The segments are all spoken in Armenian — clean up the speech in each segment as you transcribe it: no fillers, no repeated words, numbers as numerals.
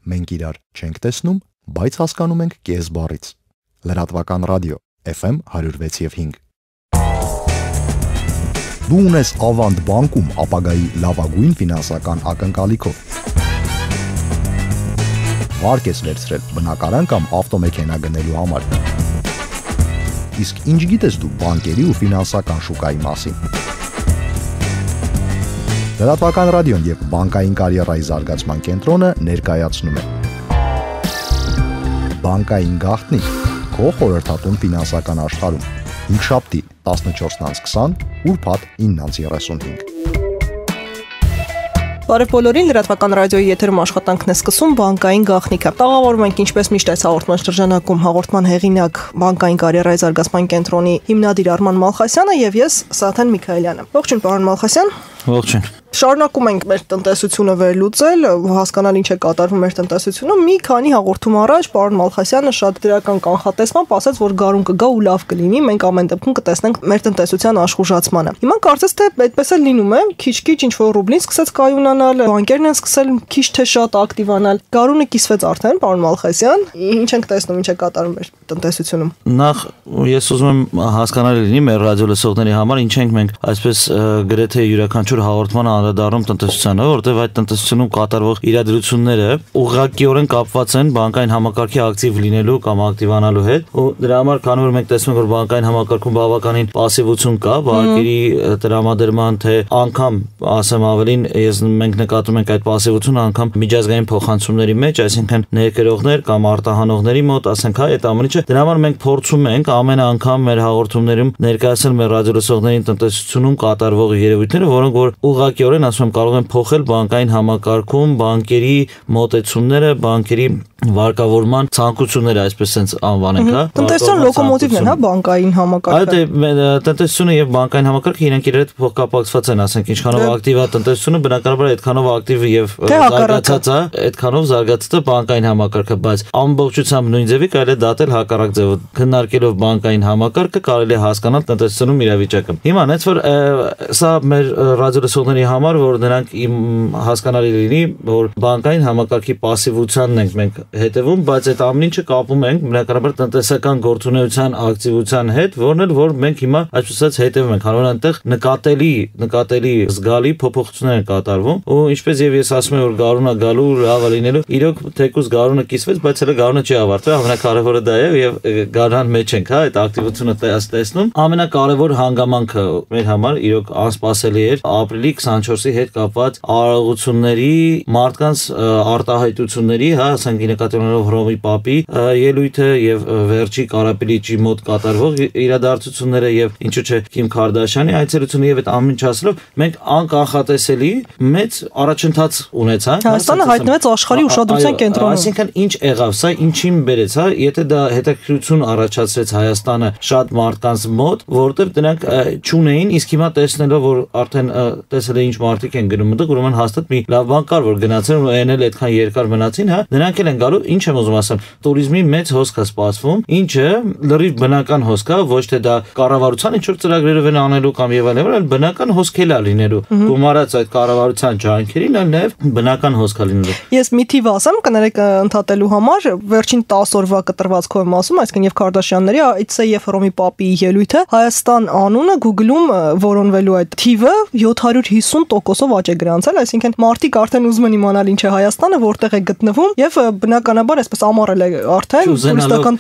Մենք իրար չենք տեսնում, բայց հասկանում ենք կես բառից։ Լրատվական ռադիո FM 106.5 Դու ունես Ավանդ բանկում ապագայի լավագույն ֆինանսական ակնկալիքով։ Վարկ ես վերցրել բնակարան կամ ավտոմեքենա գնելու համար։ Իսկ ինչ գիտես դու բանկերի ու ֆինանսական շուկայի մասին։ Լրատվական ռադիոն եւ բանկային կարիերայի զարգացման կենտրոնը ներկայացնում է Բանկային գաղտնիք քո խորհրդատուն ֆինանսական աշխարհում։ Հինգշաբթի 14:20, ուրբաթ 9:35։ Բարև բոլորին, լրատվական ռադիոյի եթերում աշխատանքն է սկսում բանկային գաղտնիքը։ Տաղավարում ենք ինչպես միշտ այս հաղորդման շրջանակում հաղորդման հեղինակ բանկային կարիերայի զարգացման կենտրոնի հիմնադիր Արման Մալխասյանը եւ ես Սաթեն Միքայելյանը։ Ողջույն, պարոն Մալխասյան։ Ողջույն։ Շարունակում ենք մեր տնտեսությունը վերլուծել, հասկանալ ինչ է կատարվում մեր տնտեսությունում։ Մի քանի հաղորդում առաջ պարոն Մալխասյանը շատ դրական կանխատեսմամբ ասաց, որ գարուն կգա ու լավ կլինի, մենք ամեն դեպքում կտեսնենք մեր տնտեսության աշխուժացմանը։ Հիմա կարծես թե այդպես էլ լինում է, քիչ-քիչ ինչ-որ ռուբլին սկսեց կայունանալ, բանկերն են սկսել քիչ թե շատ ակտիվանալ։ Գարունը կիսվեց արդեն, պարոն Մալխասյան։ Ինչ ենք տեսնում, ինչ է կատարվում մեր տնտեսությունում։ Նախ ես ուզում եմ հասկանալի լինի մեր ռադիո լսողների համար, ինչ ենք մենք այսպես գրեթե յուրաքանչյուր հաղորդման անդրադառնում տնտեսությանը, որտեղ այդ տնտեսությունում կատարվող իրադարձությունները ուղղակիորեն կապված են բանկային համակարգի ակտիվ լինելու կամ ակտիվանալու հետ, ու դրա համար քանի որ մենք տեսնում ենք, որ բանկային համակարգում բավականին պասիվություն կա, բանկերի տրամադրման թե անգամ, ասեմ ավելին, մենք նկատում ենք այդ պասիվությունը անգամ միջազգային փոխանցումների մեջ, այսինքն ներկրողներ կամ արտահանողների մոտ, ասենք, այդ ամեն ինչը, դրա համար մենք փորձում ենք ամեն անգամ մեր հաղորդումներում ներկայացնել մեր ռադիոլսողներին տնտեսությունում կատարվող երևույթները, որոնք որ ուղղակիորեն ասում եմ կարող են փոխել բանկային համակարգում բանկերի մոտեցումները, բանկերի վարկավորման ցանկությունները, այսպես sense անվանենք, հա։ Տնտեսության լոկոմոտիվն են, հա, բանկային համակարգը։ Այո, տնտեսությունը եւ բանկային համակարգը իրենք իրար հետ փոխկապակցված են, ասենք, ինչքանով ակտիվ է տնտեսությունը, բնականաբար այդքանով ակտիվ եւ զարգացած է, այդքանով զարգացած է բանկային համակարգը, բայց ամբողջությամբ նույն ձևի կարելի է դատել հակառակ ձևով, քննարկելով բանկային համակարգը կարելի է հասկանալ տնտեսությունում իրավիճակը։ Հիմա հենց որ սա մեր ռադիոլսողների համար, որ նրանք հասկանալի լինի, որ բանկային համակարգի պասիվությանն ենք մենք հետևում, բայց այդ ամեն ինչը կապում ենք բնականաբար տնտեսական գործունեության ակտիվության հետ, որն էլ որ մենք հիմա այսպես ասած հետևում ենք, հանրան այնտեղ նկատելի զգալի փոփոխություններ են կատարվում, ու ինչպես եւ ես ասում եմ, որ գարունը գալու լավ լինելու, իրոք թեկուզ գարունը կիսվեց, բայց հələ գարունը չի ավարտվել, ամենակարևորը դա է եւ գարան մեջ ենք, հա, այդ ակտիվությունը տեսնում։ Ամենակարևոր հանգամանքը մեր համար իրոք անսպասելի էր ապրիլի 24-ի հետ կապված արարողությունների, մարդկանց արտահայտությունների, հա, ասենք նկատելով Հռոմի Պապի ելույթը եւ վերջի Կարապելիչի մոտ կատարվող իրադարձությունները եւ ինչու՞ չէ Քիմ Քարդաշյանի այցելությունը եւ այդ ամեն ինչ ասելով մենք անկանխատեսելի մեծ առաջընթաց ունեցանք։ Հայաստանը հայտնվեց աշխարհի ուշադրության կենտրոնում։ Այսինքն ինչ եղավ, սա ինչին բերեց, հա, եթե դա հետաքրքրություն առաջացրեց Հայաստանը շատ մարդկանց մոտ, որտեղ դրանք չունեին, իսկ հիմա տեսնելով որ արդեն տեսել է ինչ մարդիկ են գնում մտք, ուրեմն հաստատ մի լավ բան կար որ գնացել ու այնել այդքան երկար մնացին, հա, նրանք էլ են գալու, ինչ եմ ուզում ասեմ, տուրիզմի մեծ հոսք է սպասվում, ինչը լրիվ բնական հոսք է, ոչ թե դա կառավարության ինչ որ ծրագրերով են անելու կամ եւ այլն, այլ բնական հոսք է լինելու։ Գումարած այդ կառավարության ջանքերին, այլ նաեւ բնական հոսք է լինելու։ Ես մի թիվ ասեմ, կներեք ընդհատելու համար, վերջին 10 օրվա կտրվածքով եմ ասում, այսինքն եւ Քարդաշյանների այցը եւ Հռոմի Պապի ելույթը, Հայաստան անունը Google-ում որոնվելու այդ թիվը 750%-ով աճ է գրանցել, այսինքն մարդիկ արդեն ուզում են իմանալ ինչ է Հայաստանը, որտեղ է գտնվում եւ բնականաբար այսպես ամառել է արդեն տուրիստական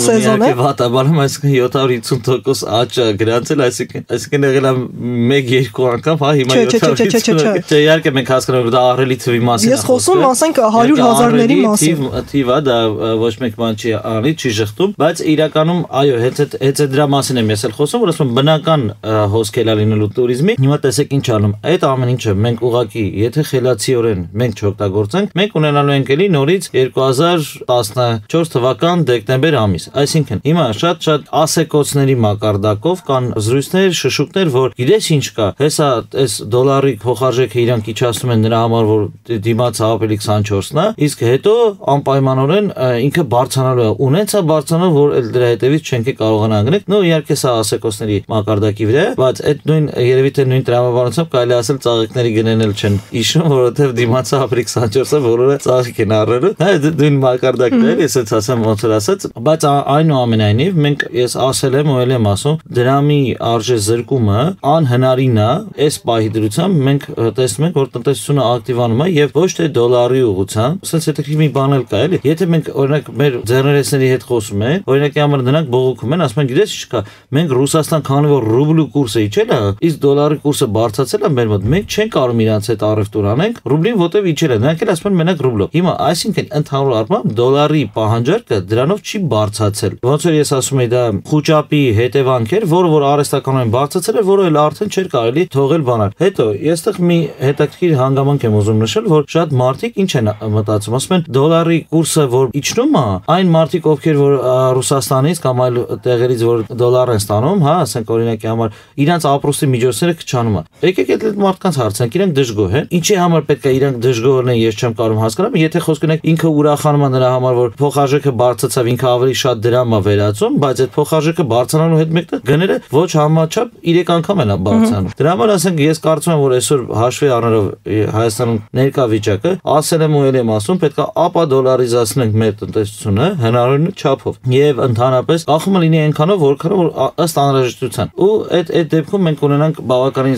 սեզոն է։ Վատաբանում այսինքն 750% աճ է գրանցել, այսինքն եղել է 1-2 անգամ, հա, հիմա 750%։ Չէ, իհարկե մենք հասկանում ենք դա ահռելի թվի մասին է։ Ես խոսում ասենք 100,000-ների մասին։ Թիվը դա ոչ մեկ բան չի անի, չի շղթում, բայց իրականում այո, հենց դրա մասին եմ ես էլ խոսում, որ ասում բնական հոսք է լինելու տուրիզմի։ Հիմա տեսեք ինչ անում։ Այդ ամեն ինչը մենք ուղղակի, եթե խելացիորեն մենք չօգտագործենք, մենք ունենալու ենք էլի նորից 2014 թվական դեկտեմբեր ամիս։ Այսինքն հիմա շատ ասեկոցների մակարդակով կան զրույցներ, շշուկներ, որ գիտես ինչ կա, հեսա այս դոլարի փոխարժեքը իրանք իջացնում են նրա համար, որ դիմաց ապրիլի 24-ն է, իսկ հետո անպայմանորեն ինքը բարձրանալու է, ունեց այնքան բարձրանալ, որ դրա հետևից չենք կարողանա անգնել։ Նո իհարկե սա ասեկոսների մակարդակի վրա է, բայց այդ նույն երևի թե նույն տրամաբանությամբ կարելի ասել ծաղիկների գնենել չեն իշում, որովհետև դիմացը ապրիլ 24-ը բոլորը ծաղիկ են առել։ Հա նույն մակարդակն է, ես έτσι ասեմ ոնց որ ասած, բայց այնուամենայնիվ մենք ես ասել եմ ու ել եմ ասում, դրամի արժե զրկումը անհնարին է, այս պահի դրությամբ մենք տեսնում ենք, որ տնտեսությունը ակտիվանում է եւ ոչ թե դոլարի ուղղությամբ, ասես հետաքրքիր մի բան էլ կա էլի։ Եթե մենք օրինակ մեր ձեռներեցների հետ խոսում ենք, օրինակի համար նրանք բողոքում են, ասում են գիտես ինչ կա, մենք Ռուսաստան քանի որ ռուբլու կուրսը իջել է, իսկ դոլարի կուրսը բարձրացել է մեր մոտ, մենք չենք կարող իրանց հետ առևտուր անենք, ռուբլին որտեվ իջել է, նրանք էլ ասում են մենակ ռուբլով։ Հիմա այսինքն ընդհանուր առմամբ դոլարի պահանջարկը դրանով չի բարձրացել։ Ոնց որ ես ասում եի դա խոճապի հետևանք էր, որը որ արհեստականորեն բարձրացել է, որը էլ արդեն չէր կարելի թողել բանալ։ Հետո եստեղ մի հետաքրքիր հանգամանք եմ ուզում նշել, որ շատ մարդիկ ինչ են մտածում, ասում են դոլարի կուրսը որ իջնում է, այն մարդիկ ովքեր որ Ռուսաստանից կամ այլ տեղերից որ դոլար են ստանում, հա, ասենք օրինակի համար իրանց ապրուստի միջոցները քչանում են։ Եկեք այդ մարդկանց հարցնենք, իրենք դժգոհ են։ Ինչի համար պետք է իրանք դժգոհ լինեն, ես չեմ կարող հասկանալ։ Եթե խոսք ունենք ինքը ուրախանում է նրա համար, որ փոխարժեքը բարձրացավ, ինքը ավելի շատ դրամ է վերածում, բայց այդ փոխարժեքը բարձրանալու հետ մեկտեղ գները ոչ համաչափ 3 անգամ են բարձրանում։ Դրա համար ասենք ես կարծում եմ, որ այսօր հաշվի առնելով Հայաստանում ներկա վիճակը, ասել եմ ու ել եմ ասում, պետք է ապա դոլարիզացնենք մեր տնտեսությունը հնարավորին չափով եւ ընդհանրապես կախումը լինի այնքանով, որքանով ըստ անհրաժեշտության։ Ու այդ դեպքում մենք ունենանք բավականին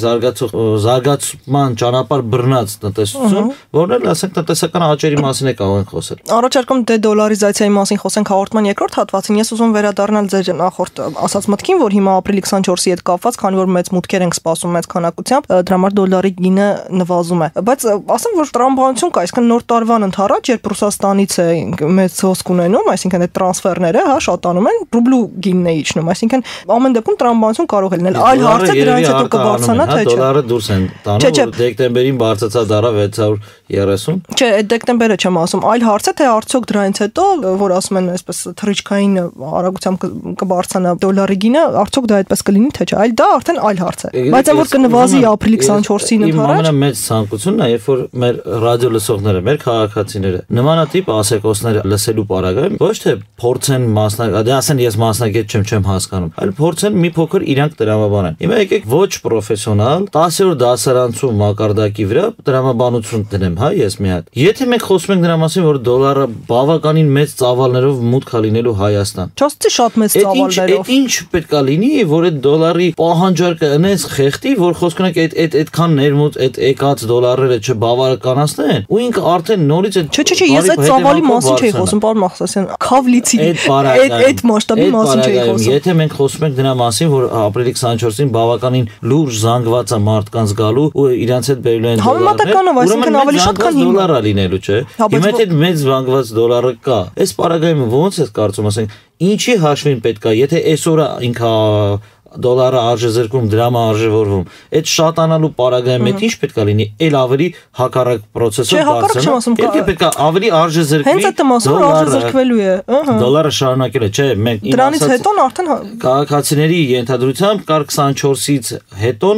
զարգացման ճանապարհ բռնած տնտեսություն, որն էլ ասենք տնտեսական աճերի մասին է կարող ենք խոսել։ Առաջարկում դե դոլարիզացիայի մասին խոսենք հաղորդման երկրորդ հատվածին։ Ես ուզում վերադառնալ ձեր նախորդ ասած մտքին, որ հիմա ապրիլի 24-ի հետ կապված, քանի որ մեծ մուտքեր ենք սպասում մեծ քանակությամբ, դրա համար դոլարի գինը նվազում է։ Բայց ասեմ, որ տրամաբանություն կա, այսինքն նոր տարվան ընթരാճ, երբ Ռուսաստանից է մեծ հոսք ունենում, այսինքն այդ տրանսֆերները, հա, շատանում են, ռուբլու գինն է իջնում, այսինքն ամեն դեպքում տրամաբանություն կարող է լինել։ Այլ հարցը դրանից հետո կբարձրանա թե չէ։ Դոլարը դուրս են տանում, դեկտեմբերին բարձրացավ դառա 630։ Չէ, այդ դեկտեմբերը չեմ ասում, այլ հարց է թե արդյոք դրանից հետո, որ ասում են այսպես թռիչքային արագությամբ կբարձրանա դոլարի գինը, արդյոք դա այդպես կլինի թե չէ, այլ դա արդեն այլ հարց է։ Բայց այն որ կնվազի ապրիլի 24-ին ընթരാճ։ Իմ ամենամեծ ցանկությունն է, երբ որ մեր ռադիո լսողները, մեր քաղաքացիները նմանատիպ ասեկոսներ լսելու պարագայում ոչ թե փորձեն ասեն ես մասնագետ չեմ հասկանում, այլ փորձեն մի փոքր իրանք տրամաբանեն։ Հիմա եկեք ոչ պրոֆեսիոնալ 10-րդ դասարանցու մակարդակի վրա տրամաբանություն դնեմ, հա, ես մի հատ։ Եթե մենք խոսում ենք դրա մասին, որ դոլարը բավականին մեծ ծավալներով մուտք է լինելու Հայաստան։ Չասեցի շատ մեծ ծավալներով։ Ինչ պետք է լինի, որ այդ դոլարի պահանջարկը այնպես խեղդի, որ խոսք ունենք այդքան ներմուտ այդ եկած դոլարները չբավականացնեն, ու ինքը արդեն նորից Չէ, ես այդ ծավալի մասին չէի խոսում, պարոն Մաղսասյան, Քավլիցի այդ մասշտաբի մասին չէի խոսում։ Եթե մենք խոսում ենք դրա մասին, որ ապրիլի 24-ին բավականին լուրջ զանգված է մարդկանց գալու ու իրանց հետ բերելու են համեմատականով, այսինքն ավելի շատ քան դոլար լինելու, չէ։ Հիմա այդ մեծ զանգված դոլարը կա։ Այս պարագայում ոնց է կարծում, ասենք, ինչի հաշվին պետք է, եթե այսօր ինքը դոլարը արժեզրկում, դրամը արժևորվում, այդ շատանալու պարագայում ինչ պետք է լինի, էլ ավելի հակառակ process-ով բարձրանա։ Եթե պետք է ավելի արժեզրկվի, հենց այդ մասով արժեզրկվելու է, դոլարը շարունակել է, չէ, մենք դրանից հետո արդեն քաղաքացիների ենթադրությամբ կար 24-ից հետո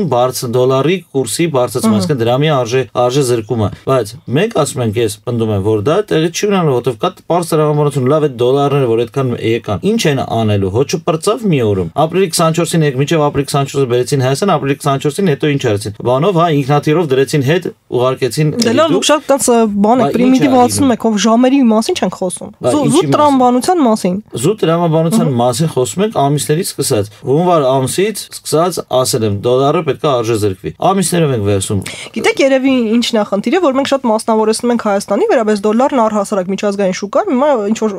դոլարի կուրսի բարձրացում, այսինքն դրամի արժեզրկումը, բայց մենք ասում ենք, ես պնդում եմ, որ դա տեղի չի ունենալու, որովհետև կա բարձր համեմատություն, լավ այդ դոլարները, որ այդքան եկան, ինչ են անելու, հոչը պրծավ մի օրում։ Ապրիլի 24-ին մինչև ապրիլի 24-ը բերեցին Հայաստան, ապրիլի 24-ին հետո ինչ արեցին։ Բանով, հա, ինքնաթիռով դրեցին հետ, ուղարկեցին։ Դե լավ, շատ տես բան է, պրիմիտիվացնում եք, ով ժամերի մասին չենք խոսում։ Զուտ տրամաբանության մասին։ Զուտ տրամաբանության մասին խոսում ենք ամիսներից սկսած։ Հունվար ամսից սկսած ասել եմ, դոլարը պետք է արժեզրկվի։ Ամիսներով ենք վերցում։ Գիտեք, երևի ինչն է խնդիրը, որ մենք շատ մասնավորեցնում ենք Հայաստանի վրա, բայց դոլարն առհասարակ միջազգային շուկայում հիմա ինչ որ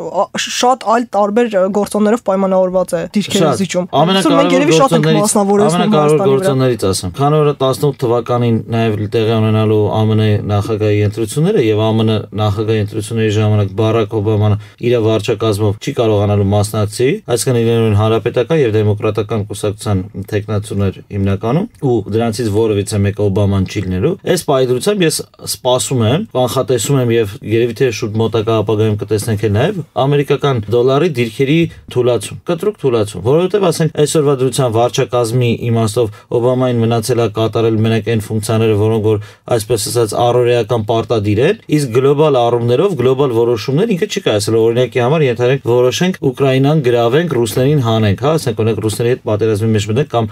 շատ այլ տարբեր գործոններով պայմանավորված է դիրքերը զիջում։ Մենք շատ ենք մասնավորեցնում Հայաստանի գործոններից ասեմ, քանի որ 18 թվականին նաև տեղի ունենալու ԱՄՆ նախագահի ընտրությունները եւ ԱՄՆ նախագահի ընտրությունների ժամանակ Բարակ Օբաման իր վարչակազմով չի կարողանալու մասնակցի, այսինքն իրեն հանրապետական եւ դեմոկրատական կուսակցության տեխնացուներ հիմնականում ու դրանցից որևիցե մեկը Օբաման չի լինելու։ Այս պայմանությամբ ես սպասում եմ, կանխատեսում եմ եւ երևի թե շուտ մոտակա ապագայում կտեսնենք էլ նաև ամերիկական դոլարի դիրքերի թուլացում, կտրուկ թուլացում, որովհետեւ ասենք այսօրվա պետության վարչակազմի իմաստով Օբամային մնացել է կատարել մենակ այն ֆունկցիաները, որոնք որ այսպես ասած առօրեական պարտադիր են, իսկ գլոբալ առումներով գլոբալ որոշումներ ինքը չի կայացել։ Օրինակի համար ենթադրենք որոշենք Ուկրաինան գրավենք, ռուսներին հանենք, հա, ասենք օրինակ ռուսների հետ պատերազմի մեջ մտնենք կամ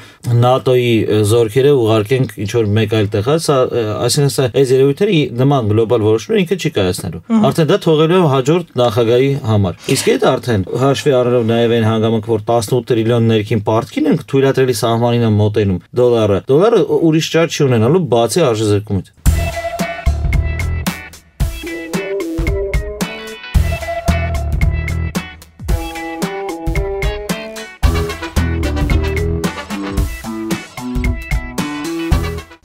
ՆԱՏՕ-ի զորքերը ուղարկենք ինչ որ մեկ այլ տեղ, հա, այսինքն սա այս երևույթները նման գլոբալ որոշումներ ինքը չի կայացնելու։ Արդեն դա թողելու է հաջորդ նախագահի համար։ Իսկ այդ արդեն հաշվի առնելով նաև այն հանգամանքը, որ 18 տրիլիոն ներքին պարտքին ենք թույլատրելի սահմանին մոտենում դոլարը ուրիշ ճար չի ունենալու բացի արժեզրկումից։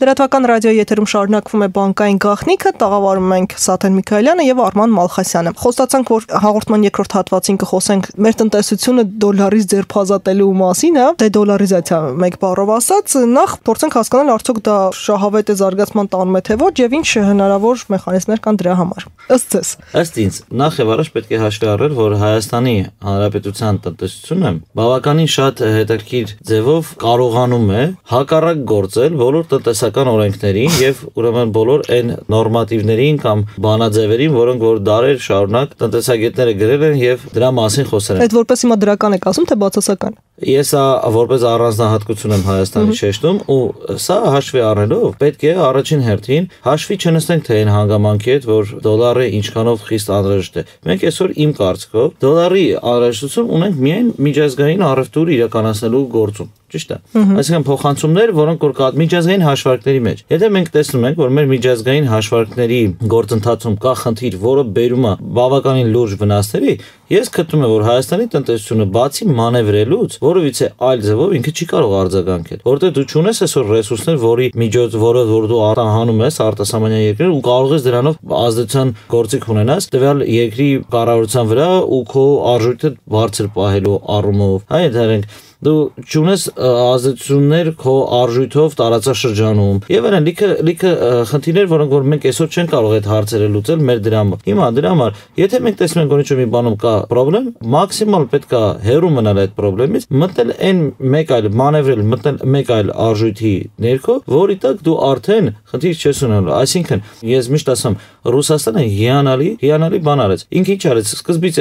Լրատվական ռադիոյի եթերում շարունակվում է բանկային գաղտնիքը, տաղավարում ենք Սաթեն Միքայելյանը եւ Արման Մալխասյանը։ Խոստացանք, որ հաղորդման երկրորդ հատվածին կխոսենք մեր տնտեսությունը դոլարից ձերբազատելու մասին, հա, դեդոլարիզացիա մեկ բառով ասած, նախ փորձենք հասկանալ արդյոք դա շահավետ է զարգացման տանում է թե ոչ եւ ինչ հնարավոր մեխանիզմներ կան դրա համար։ Ըստ ձեզ։ Ըստ ինձ, նախ եւ առաջ պետք է հաշվի առնել, որ Հայաստանի Հանրապետության տնտեսությունը բավականին շատ հետաքրքիր ձևով կարողանում է հակառակ գործել բոլոր տնտեսական օրենքներին եւ ուրեմն բոլոր այն նորմատիվներին կամ բանաձևերին, որոնք որ դարեր շարունակ տնտեսագետները գրել են եւ դրա մասին խոսել են։ Այդ որպես հիմա դրական եք ասում, թե բացասական։ Ես որպես առանձնահատկություն եմ Հայաստանի շեշտում ու սա հաշվի առնելով պետք է առաջին հերթին հաշվի չնստենք թե այն հանգամանքի հետ, որ դոլարը ինչքանով խիստ անհրաժեշտ է։ Մենք այսօր իմ կարծիքով դոլարի անհրաժեշտություն ունենք միայն միջազգային առևտուր իրականացնելու գործում։ Ճիշտ է։ Այսինքն փոխանցումներ, որոնք որ կա միջազգային հաշվարկների մեջ։ Եթե մենք տեսնում ենք, որ մեր միջազգային հաշվարկների գործընթացում կա խնդիր, որը բերում է բավականին լուրջ վնասների, ես գտնում եմ, որ Հայաստանի տնտեսությունը բացի մանևրելուց, որովից է այլ ձևով ինքը չի կարող արձագանքել։ Որտեղ դու չունես այսօր ռեսուրսներ, որի միջոց, որը որ դու արտահանում ես արտասահմանյան երկրներ ու կարող ես դրանով ազդեցության գործիք ունենաս տվյալ երկրի կառավարության վրա ու քո արժույթը բարձր պահելու առումով։ Հայ դրանք դու չունես ազդեցություններ քո արժույթով տարածաշրջանում եւ այլն լիքը խնդիրներ, որոնք որ մենք այսօր չեն կարող այդ հարցերը լուծել մեր դրամով։ Հիմա դրա համար, եթե մենք տեսնում ենք, որ ինչ-որ մի բանում կա խնդրեմ, մաքսիմալ պետք է հեռու մնալ այդ խնդրից, մտնել այն մեկ այլ մանևրել, մտնել մեկ այլ արժույթի ներքո, որի տակ դու արդեն խնդիր չես ունենալու։ Այսինքն, ես միշտ ասում, Ռուսաստանը հիանալի բան արեց։ Ինքը ինչ արեց, սկզբից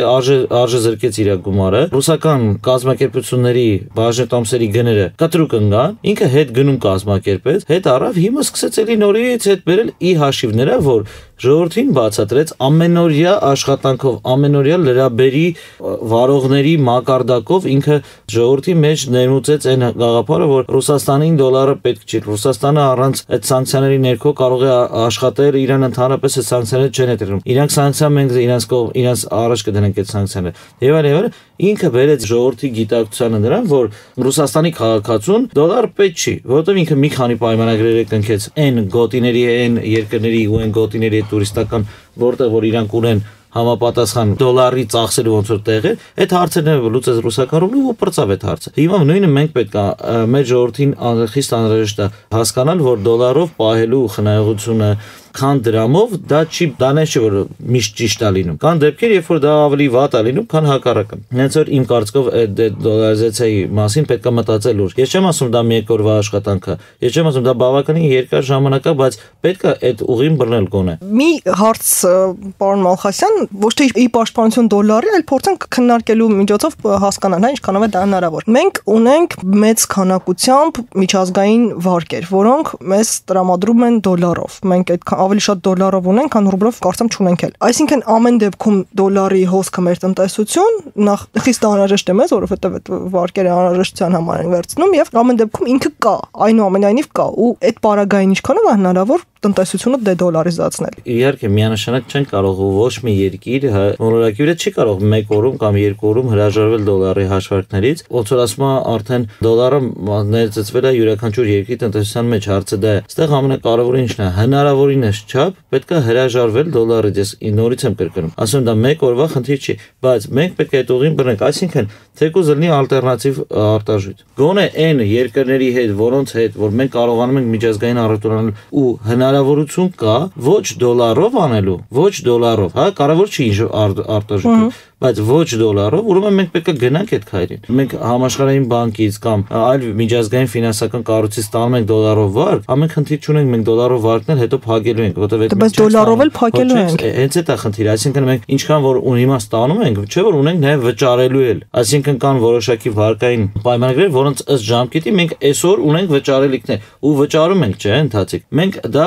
արժեզրկեց իր գումարը, ռուսական կազմակերպությունների բաժնետոմսերի գները կտրուկ ընկան, ինքը հետ գնում կազմակերպեց, հետ առավ, հիմա սկսեց էլի նորից հետ բերել ի հաշիվները, որ ժողովրդին բացատրեց ամենօրյա աշխատանքով, ամենօրյա լրաբերի վարողների մակարդակով ինքը ժողովրդի մեջ ներմուծեց այն գաղափարը, որ Ռուսաստանին դոլարը պետք չի, Ռուսաստանը առանց այդ սանկցիաների ներքո կարող է աշխատել, իրան ընդհանրապես այդ սանկցիաները չեն հետևում։ Իրանք սանկցիա մենք իրենց առաջ կդնենք այդ սանկցիաները։ Եվ այլն, ինքը բերեց ժողովրդի գիտակցությանը նրան, որ Ռուսաստանի քաղաքացուն դոլար պետք չի, որովհետև ինքը մի քանի պայմանագրեր կնքեց այն գոտիների, այն երկրների ու այն գոտիների տուրիստական, որտեղ որ իրանք ունեն համապատասխան դոլարի ծախսելու ոնց որ տեղ է, այդ հարցերը լուծեց ռուսական ռուբլով ու պրծավ այդ հարցը։ Հիմա նույնը մենք պետք է մեր ժողովրդին խիստ անհրաժեշտ է հասկանալ, որ դոլարով պահելու խնայողությունը քան դրամով դա չի որ միշտ ճիշտ է լինում։ Կան դեպքեր, երբ որ դա ավելի վատ է լինում, քան հակառակը։ Հենց որ իմ կարծիքով այդ դոլարիզացիայի մասին պետք է մտածել լուրջ։ Ես չեմ ասում դա մի երկրորդ աշխատանք է։ Ես չեմ ասում դա բավականին երկար ժամանակ է, բայց պետք է այդ ուղին բռնել գոնե։ Մի հարց, պարոն Մալխասյան, ոչ թե ի պաշտպանություն դոլարի, այլ փորձենք քննարկելու միջոցով հասկանալ, հա, ինչքանով է դա հնարավոր։ Մենք ունենք մեծ քանակությամբ միջազգային վարկեր, որոնք մեզ տրամադրում են դոլարով։ Մենք այդ ավելի շատ դոլարով ունենք, քան ռուբլով կարծեմ չունենք էլ։ Այսինքն ամեն դեպքում դոլարի հոսքը մեր տնտեսություն նախ խիստ անհրաժեշտ է մեզ, որովհետև այդ վարկերը անհրաժեշտության համար են վերցնում եւ ամեն դեպքում ինքը կա, այնուամենայնիվ կա ու այդ պարագային ինչքանով է հնարավոր տնտեսությունը դեդոլարիզացնել։ Իհարկե միանշանակ չեն կարող ոչ մի երկիր մոլորակի վրա չի կարող մեկ օրում կամ երկու օրում հրաժարվել դոլարի հաշվարկներից, ոնց որ ասում է արդեն դոլարը ներծծվել է յուրաքանչյուր երկրի տնտեսության մեջ, հարցը դա է։ Այստեղ ամենակարևորը ինչն է, հնարավորինս չափ պետք է հրաժարվել դոլարից, ես նորից եմ կրկնում։ Ասում դա մեկ օրվա խնդիր չի, բայց մենք պետք է այդ ուղին բռնենք, այսինքն թեկուզ լինի ալտերնատիվ արտարժույթ։ Գոնե այն երկրների հետ, որոնց հետ որ մենք կարողանում ենք միջազգային առևտուր անել ու հնարավորություն կա ոչ դոլարով անելու, ոչ դոլարով, հա, կարևոր չի ինչ արտարժույթը, բայց ոչ դոլարով, ուրեմն մենք պետք է գնանք այդ քայլին։ Մենք համաշխարհային բանկից կամ այլ միջազգային ֆինանսական կառույցից ստանում ենք դոլարով վարկ, ամեն խնդիր չունենք մենք դոլարով վարկնել, հետո փակելու ենք, որովհետև բայց դոլարով էլ փակելու ենք։ Հենց այդ է խնդիրը, այսինքն մենք ինչքան որ հիմա ստանում ենք, չէ՞ որ ունենք նաև վճարելու էլ։ Այսինքն կան որոշակի վարկային պայմանագրեր, որոնց ըստ ժամկետի մենք այսօր ունենք վճարելիքներ ու վճարում ենք, չէ՞, ընթացիկ։ Մենք դա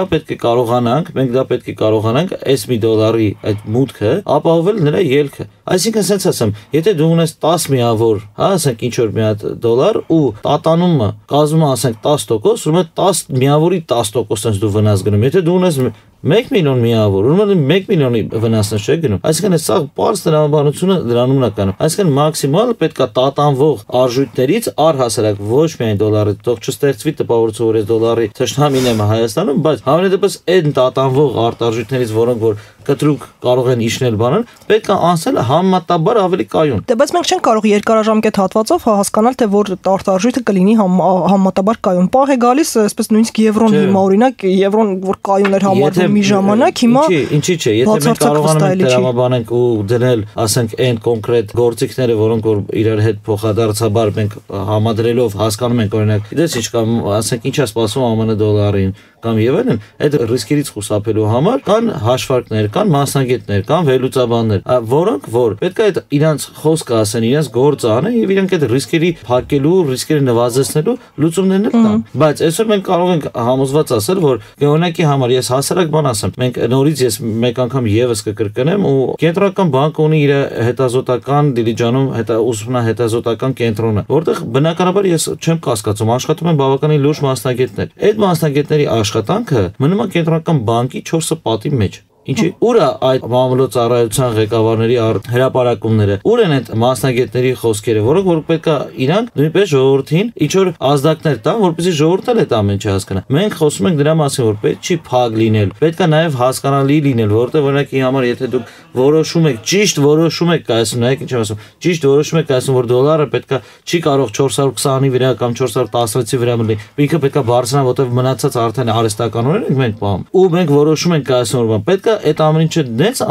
պետք է կարողանանք այս մի դոլարի այդ մուտքը ապահովել նրա ելքը։ Այսինքն sense ասեմ, եթե դու ունես 10 միավոր, հա, ասենք ինչ որ մի հատ դոլար ու տատանումը կազմում է ասենք 10%, ուրեմն 10 միավորի 10%-ից դու վնաս գնում։ Եթե դու ունես 1 միլիոն միավոր, ուրեմն 1 միլիոնի վնասն չէ գնում։ Այսինքն սա բարձ դրամաբանությունը դրանում է կանում։ Այսինքն մաքսիմալ պետք է տատանվող արժույթներից առհասարակ ոչ միայն դոլարի, թող չստեղծվի տպավորություն, որ այս դոլարի թշնամին է Հայաստանում, բայց համենայնդեպս այդ տատանվող արտարժույթներից, որոնք որ կտրուկ կարող են իջնել բանան, պետք է անցնել համեմատաբար ավելի կայուն։ Դե բայց մենք չենք կարող երկարաժամկետ հատվածով հասկանալ, թե որ արտարժույթը կլինի համեմատաբար կայուն։ Պահ է գալիս, այսպես նույնիսկ եվրոն հիմա օրինակ եվրոն որ կայուն էր համարվում մի ժամանակ, հիմա ինչի՞ չէ, եթե մենք կարողանում ենք տրամաբանենք ու դնել, ասենք, այն կոնկրետ գործիքները, որոնք որ իրար հետ փոխադարձաբար մենք համադրելով հասկանում ենք, օրինակ, դες ինչ կամ ասենք ինչա սպասում ԱՄՆ դոլարին կամ եւ այլն, այդ ռիսկերից խուսափելու համար կան հաշվարկներ, կան մասնագետներ, կան վերլուծաբաններ, որոնք որ պետք է այդ իրանց խոսքը ասեն, իրանց գործը անեն եւ իրանք այդ ռիսկերի փակելու, ռիսկերը նվազեցնելու լուծումներն տան։ Բայց այսօր մենք կարող ենք համոզված ասել, որ օրինակի համար ես հասարակ բան ասեմ, մենք նորից ես մեկ անգամ եւս կկրկնեմ ու կենտրոնական բանկը ունի իր հետազոտական Դիլիջանում ուսումնահետազոտական կենտրոնը, որտեղ բնականաբար ես չեմ կասկածում, աշխատում են բավականին լուրջ մասնագետներ։ Այդ մասնագետների աշխատանքը մնում է կենտրոնական բանկի 4 պատի մեջ։ Ինչի ուր է այդ մամուլոց ծառայության ղեկավարների հրապարակումները, ուր են այդ մասնագետների խոսքերը, որոնք որ պետք է իրանք նույնպես ժողովրդին ինչ որ ազդակներ տան, որպեսզի ժողովուրդը այդ ամեն ինչը հասկանա։ Մենք խոսում ենք դրա մասին, որ պետք չի փակ լինել, պետք է նաև հասկանալի լինել, որովհետև օրինակի համար եթե դուք որոշում եք, ճիշտ որոշում եք կայացնում, նայեք ինչ եմ ասում, ճիշտ որոշում եք կայացնում, որ դոլարը պետք է չի կարող 420-ի վրա կամ 416-ի վրա մնի, ինքը պետք է բարձրանա, որովհետև մնացած արդեն արհեստականորեն ենք մենք պահում։ Ու մենք որոշում ենք կայացնում, որ պետք է այդ ամեն ինչը դենց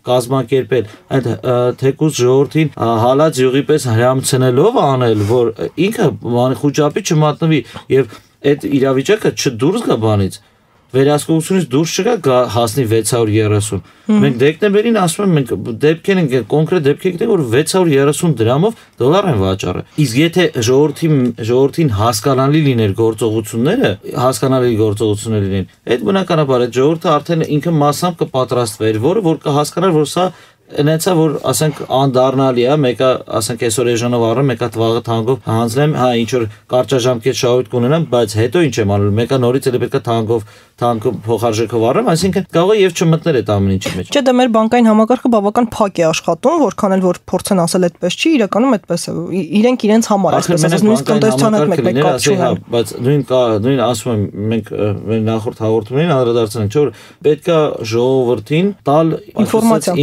կազմակերպել, այդ թեկուզ ժողովրդին հալած յուղի պես հրամցնելով անել, որ ինքը խոճապի չմատնվի եւ այդ իրավիճակը չդուրս գա բանից, վերահսկողությունից դուրս չգա հասնի 630։ Մենք դեկտեմբերին ասում ենք, մենք դեպքեր ենք, կոնկրետ դեպքեր գտենք, որ 630 դրամով դոլար են վաճառել։ Իսկ եթե ժողովրդին հասկանալի լիներ գործողությունները լինեն, այդ բնականաբար այդ ժողովուրդը արդեն ինքը մասամբ կպատրաստվեր, որ կհասկանար, որ սա Այնեցա որ ասենք անդառնալի է, մեկը ասենք այսօր էժանով առը, մեկը տվաղը թանկով հանձնեմ, հա ինչ որ կարճաժամկետ շահույթ կունենամ, բայց հետո ինչ եմ անում, մեկը նորից էլ պետք է թանկով փոխարժեքով առեմ, այսինքն կարող է եւ չմտներ այդ ամեն ինչի մեջ։ Չէ, դա մեր բանկային համակարգը բավական փակ է աշխատում, որքան էլ որ փորձեն ասել այդպես չի, իրականում այդպես է։ Իրենք իրենց համար այսպես ասած նույնիսկ տնտեսության հետ մեկ կապ չունեն։ Բայց նույն ասում եմ, մենք նախորդ հաղորդումներին անդրադարձել ենք, չէ՞ որ պետք է ժողովրդին տալ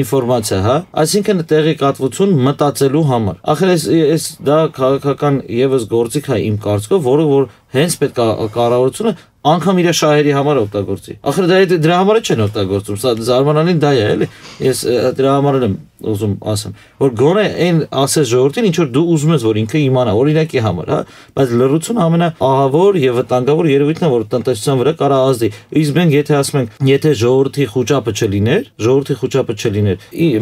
ինֆորմացիա, հա, այսինքն տեղեկատվություն մտածելու համար։ Ախր այս դա քաղաքական եւս գործիք է իմ կարծիքով, որը որ հենց պետք է կառավարությունը անգամ իր շահերի համար օգտագործի։ Ախր դրա համար չեն օգտագործում, սա զարմանալին դա է, էլի։ Ես դրա համար եմ ուզում ասեմ, որ գոնե այն ասես ժողովրդին, ինչ որ դու ուզում ես, որ ինքը իմանա, օրինակի համար, հա, բայց լրությունը ամենաահավոր եւ վտանգավոր երևույթն է, որ տնտեսության վրա կարող ազդի։ Իսկ մենք եթե ասում ենք, եթե ժողովրդի խոճապը չլիներ,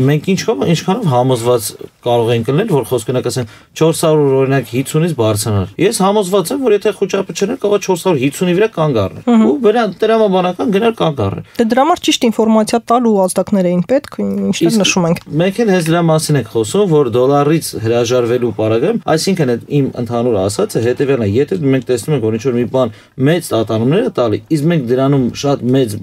մենք ինչքանով համոզված կարող ենք լինել, որ խոսքնակ ասեն 400 օրինակ 50-ից բարձրանալ։ Ես համոզված եմ, որ եթե խոճապը չներ, կարող 450-ի վրա կանգ առնել։ Ու վրան տրամաբանական գնալ կանգ առնել։ Դե դրա համար ճիշտ ինֆորմացիա տալու ազդակներ էին պետք, ինչպես նշում ենք։ Մենք էլ հենց դրա մասին ենք խոսում, որ դոլարից հրաժարվելու պարագայում, այսինքն այդ իմ ընդհանուր ասածը հետևյալն է, եթե մենք տեսնում ենք, որ ինչ որ մի բան մեծ տատանումներ է տալի, իսկ մենք դրանում շատ մեծ,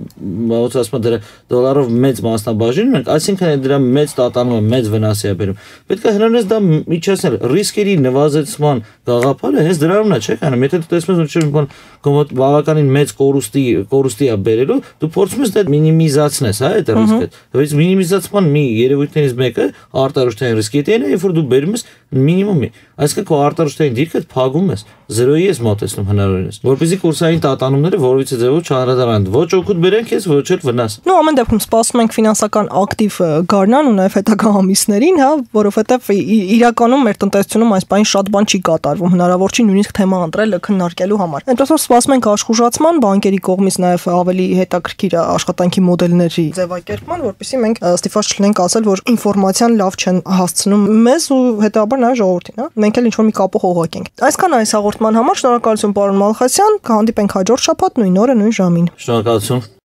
ոնց ասում են, դոլարով մեծ մասնաբաժին ունենք, այսինքն դրա մեծ տատանումը մեծ վնասի է բերում։ Պետք է հնարավորինս դա միջացնել, ռիսկերի նվազեցման գաղափարը հենց դրանումն է, չէ՞, անում, եթե դու տեսնում ես ինչ որ կոմոդ բավականին մեծ կորուստի է բերելու, դու փորձում ես դա մինիմիզացնես, հա, այդ ռիսկը։ Բայց մինիմիզացման մի երևույթներից մեկը արտարժութային ռիսկի է, երբ որ դու բերում ես մինիմումի։ Այսինքն քո արտարժութային դիրքը փակում ես, 0-ի ես մոտեցնում հնարավորինս, որպեսզի կուրսային տատանումները որևիցե ձևով չանդրադառնան, ոչ օգուտ բերեն քեզ, ոչ էլ վնաս։ Ну, ամեն դեպքում սպասում ենք ֆինանսական ակտիվ գարնան ու նաև հետագա ամիսներին, հա, որովհետև իրականում մեր տնտեսությունում այս բանի շատ բան չի կատարվում, հնարավոր չի նույնիսկ թեմա ընտրել քննարկելու համար։ Այնպես որ սպասում ենք աշխուժացման, բանկերի կողմից նաև ավելի հետաքրքիր աշխատանքի մոդելների ձևակերպման, որպեսզի մենք ստիպված չլինենք ասել, որ ինֆորմացիան լավ չեն հասցնում մեզ ու հետաբար նաև ժողովրդին, հա։ Մենք էլ ինչ-որ մի կապող օղակ ենք։ Այսքան այս հաղորդման համար շնորհակալություն պարոն Մալխասյան, կհանդիպենք հաջորդ շաբաթ նույն օրը, նույն ժամին։ Շնորհակալություն։